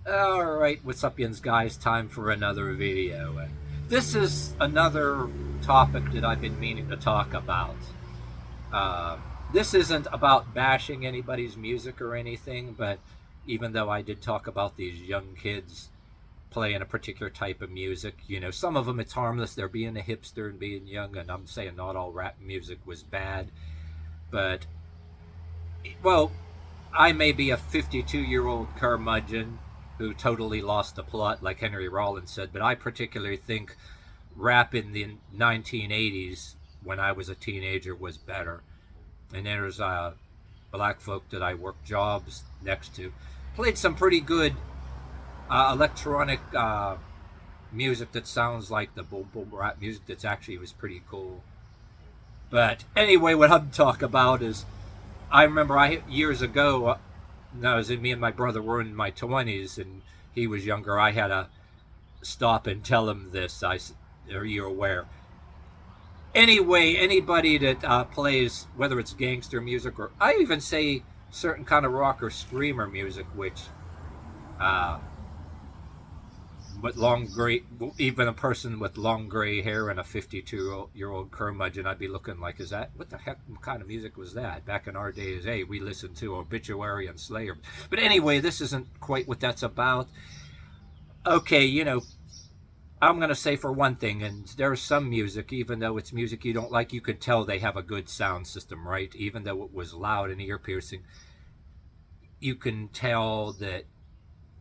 Alright, what's up, yins guys? Time for another video. This is another topic that I've been meaning to talk about. Uh, this isn't about bashing anybody's music or anything, but even though I did talk about these young kids playing a particular type of music, some of them it's harmless. They're being a hipster and being young, and I'm saying not all rap music was bad. But, well, I may be a 52-year-old curmudgeon who totally lost the plot, like Henry Rollins said, but I particularly think rap in the 1980s, when I was a teenager, was better. And there's black folk that I worked jobs next to, played some pretty good electronic music that sounds like the boom boom rap music. That's actually was pretty cool. But anyway, what I'm talking about is I remember years ago, I was in, me and my brother were in my 20s, and he was younger. I had to stop and tell him this. Are you aware? Anyway, anybody that plays, whether it's gangster music or I even say certain kind of rock or screamer music, which, uh, with long gray, even a person with long gray hair and a 52-year-old curmudgeon, I'd be looking like, is that, what the heck kind of music was that? Back in our days, hey, we listened to Obituary and Slayer. But anyway, this isn't quite what that's about. Okay, I'm going to say for one thing, and there's some music, even though it's music you don't like, you could tell they have a good sound system, right? Even though it was loud and ear-piercing, you can tell that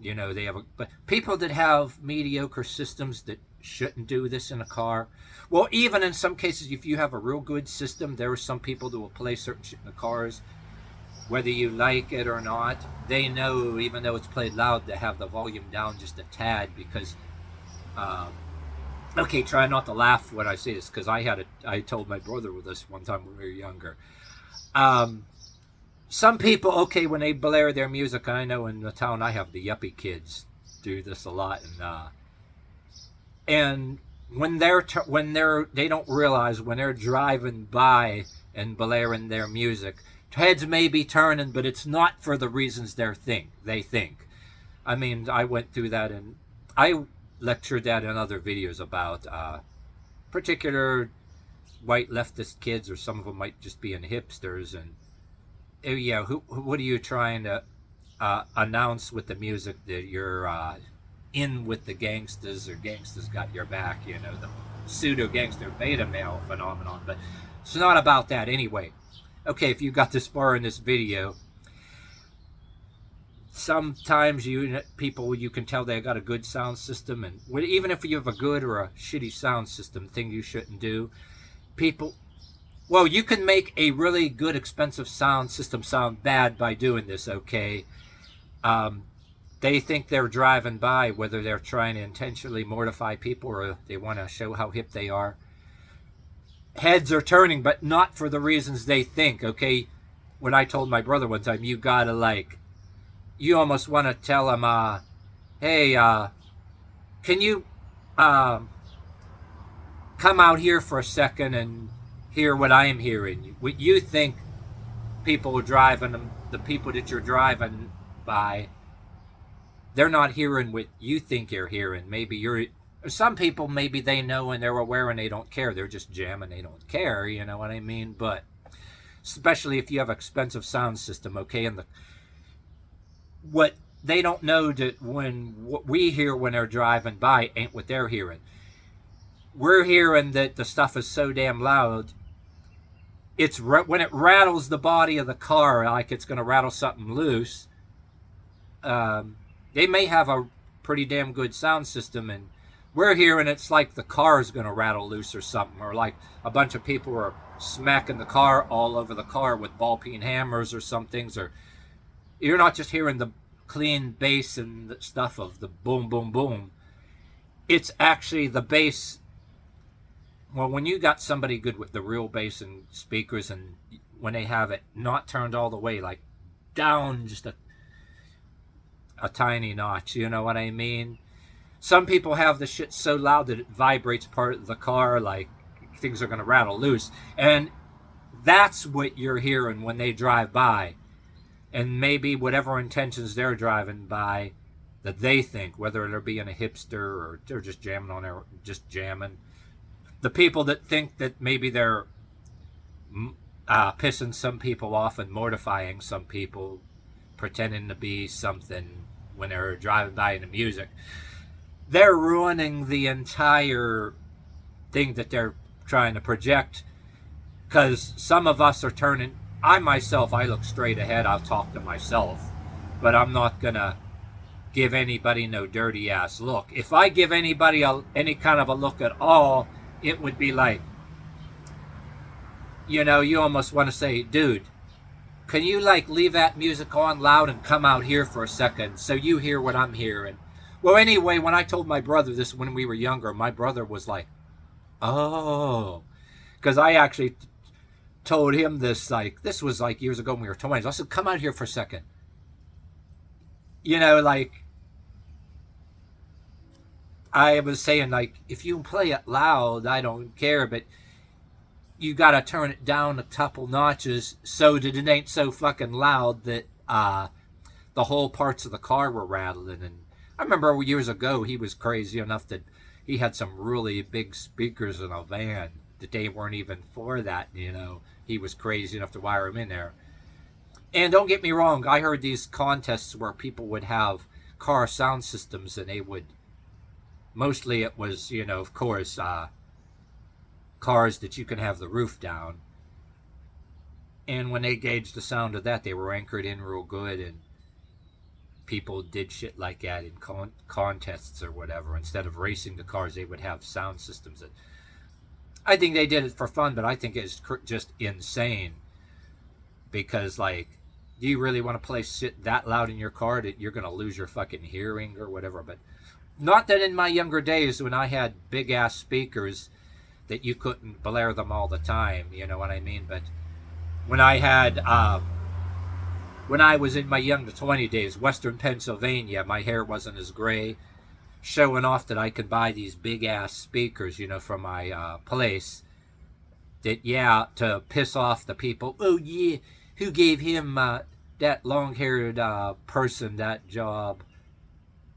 they have but people that have mediocre systems that shouldn't do this in a car. Well, even in some cases, if you have a real good system, there are some people that will play certain shit in the cars, whether you like it or not. They know, even though it's played loud, to have the volume down just a tad because, okay, try not to laugh when I say this because I told my brother this one time when we were younger. Some people, okay, when they blare their music, I know in the town I have the Yuppie kids do this a lot, and when they don't realize when they're driving by and blaring their music, heads may be turning, but it's not for the reasons they think. I mean, I went through that, and I lectured that in other videos about particular white leftist kids, or some of them might just be in hipsters, and yeah, what are you trying to announce with the music, that you're in with the gangsters, or gangsters got your back? The pseudo gangster beta male phenomenon. But it's not about that anyway. Okay, if you got this far in this video, sometimes people, you can tell they got a good sound system, and even if you have a good or a shitty sound system, thing you shouldn't do. People, well, you can make a really good, expensive sound system sound bad by doing this, okay? They think they're driving by, whether they're trying to intentionally mortify people or they want to show how hip they are. Heads are turning, but not for the reasons they think, okay? When I told my brother one time, you gotta, you almost want to tell him, hey, can you come out here for a second and hear what I'm hearing? What you think people driving them, the people that you're driving by, they're not hearing what you think you're hearing. Some people, maybe they know and they're aware and they don't care. They're just jamming, they don't care, you know what I mean? But especially if you have an expensive sound system, okay, and what they don't know, that what we hear when they're driving by ain't what they're hearing. We're hearing that the stuff is so damn loud, it's when it rattles the body of the car like it's going to rattle something loose. They may have a pretty damn good sound system, and we're hearing it's like the car is going to rattle loose or something, or like a bunch of people are smacking the car all over the car with ball-peen hammers or some things. Or you're not just hearing the clean bass and the stuff of the boom, boom, boom. It's actually the bass. Well, when you got somebody good with the real bass and speakers, and when they have it not turned all the way, like down just a tiny notch, you know what I mean? Some people have the shit so loud that it vibrates part of the car, like things are going to rattle loose. And that's what you're hearing when they drive by. And maybe whatever intentions they're driving by, that they think, whether they're being a hipster or they're just jamming on there, just jamming. The people that think that maybe they're pissing some people off and mortifying some people, pretending to be something when they're driving by in the music, they're ruining the entire thing that they're trying to project. Because some of us are turning, I myself, I look straight ahead, I'll talk to myself, but I'm not gonna give anybody no dirty ass look. If I give anybody any kind of a look at all, it would be like, you know, you almost want to say, dude, can you like leave that music on loud and come out here for a second so you hear what I'm hearing? Well, anyway, when I told my brother this when we were younger, my brother was like, oh, because I actually told him this, like, this was like years ago when we were 20s. I said, come out here for a second. You know, like, I was saying, like, if you play it loud, I don't care, but you got to turn it down a couple notches so that it ain't so fucking loud that the whole parts of the car were rattling. And I remember years ago, he was crazy enough that he had some really big speakers in a van that they weren't even for that, you know. He was crazy enough to wire them in there. And don't get me wrong, I heard these contests where people would have car sound systems and they would, mostly it was, you know, of course, cars that you can have the roof down. And when they gauged the sound of that, they were anchored in real good, and people did shit like that in contests or whatever. Instead of racing the cars, they would have sound systems that, I think they did it for fun, but I think it's just insane. Because, like, do you really want to play shit that loud in your car that you're going to lose your fucking hearing or whatever? But not that in my younger days when I had big ass speakers that you couldn't blare them all the time, you know what I mean? But when I had, when I was in my younger 20 days, Western Pennsylvania, my hair wasn't as gray, showing off that I could buy these big ass speakers, you know, from my place. That, yeah, to piss off the people. Oh, yeah, who gave him, that long-haired person, that job?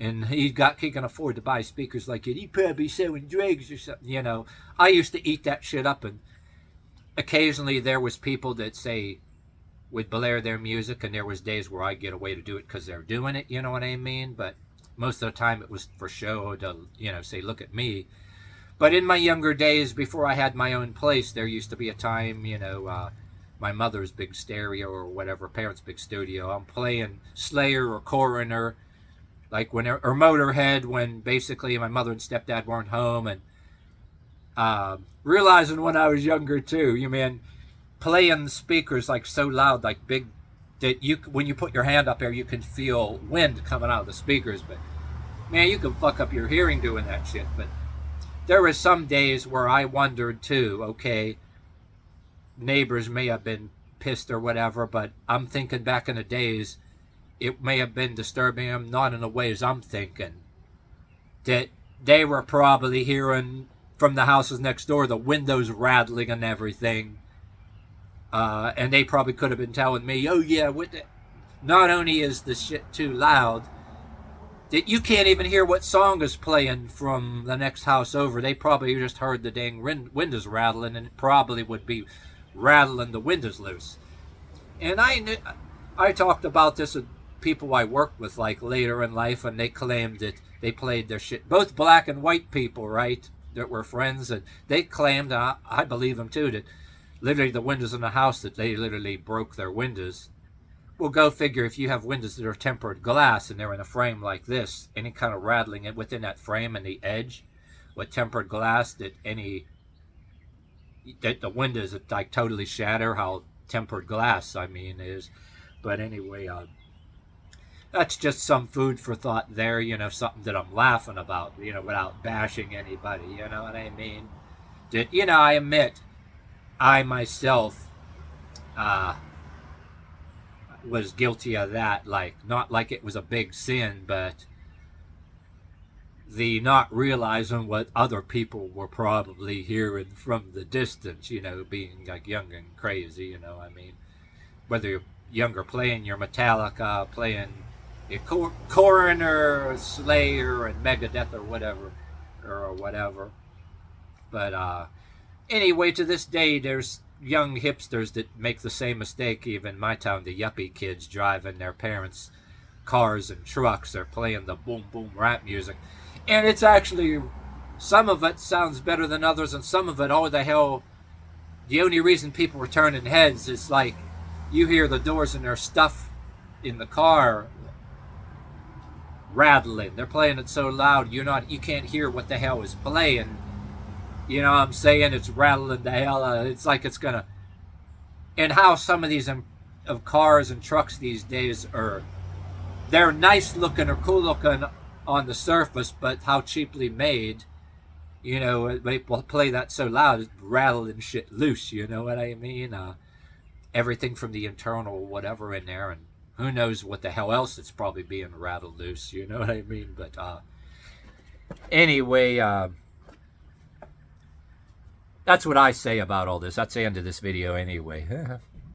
And he can afford to buy speakers like it. He probably selling drugs or something, you know. I used to eat that shit up, and occasionally there was people that say, would blare their music, and there was days where I'd get away to do it because they're doing it, you know what I mean? But most of the time it was for show to, you know, say, look at me. But in my younger days, before I had my own place, there used to be a time, you know, my mother's big stereo or whatever, parents' big studio, I'm playing Slayer or Coroner, like when, or Motorhead, when basically my mother and stepdad weren't home, and realizing when I was younger too, you mean, playing speakers like so loud, like big, that you, when you put your hand up there, you can feel wind coming out of the speakers, but man, you can fuck up your hearing doing that shit. But there were some days where I wondered too, okay, neighbors may have been pissed or whatever, but I'm thinking back in the days, it may have been disturbing them, not in the ways I'm thinking. That they were probably hearing from the houses next door, the windows rattling and everything. And they probably could have been telling me, oh yeah, not only is the shit too loud, that you can't even hear what song is playing from the next house over. They probably just heard the dang windows rattling, and it probably would be rattling the windows loose. And I talked about this with people I worked with, like, later in life, and they claimed that they played their shit. Both black and white people, right, that were friends, and they claimed, and I believe them too, that literally the windows in the house, that they literally broke their windows. Well, go figure, if you have windows that are tempered glass and they're in a frame like this, any kind of rattling within that frame and the edge with tempered glass, that the windows that like totally shatter, how tempered glass, I mean, is. But anyway, that's just some food for thought there, you know, something that I'm laughing about, you know, without bashing anybody, you know what I mean? That, you know, I admit, I myself, was guilty of that, like, not like it was a big sin, but the not realizing what other people were probably hearing from the distance, you know, being like young and crazy, you know, I mean, whether you're younger playing your Metallica, playing Coroner, Slayer, and Megadeth or whatever. But anyway, to this day, there's young hipsters that make the same mistake. Even in my town, the yuppie kids driving their parents' cars and trucks. They're playing the boom boom rap music, and it's actually, some of it sounds better than others, and some of it, oh the hell, the only reason people were turning heads is like you hear the doors and their stuff in the car rattling. They're playing it so loud you can't hear what the hell is playing. You know what I'm saying? It's rattling the hell out. It's like it's gonna. And how some of these of cars and trucks these days are, they're nice looking or cool looking on the surface, but how cheaply made. You know, they play that so loud, it's rattling shit loose. You know what I mean? Everything from the internal whatever in there, and who knows what the hell else it's probably being rattled loose. You know what I mean? But anyway, that's what I say about all this. That's the end of this video anyway.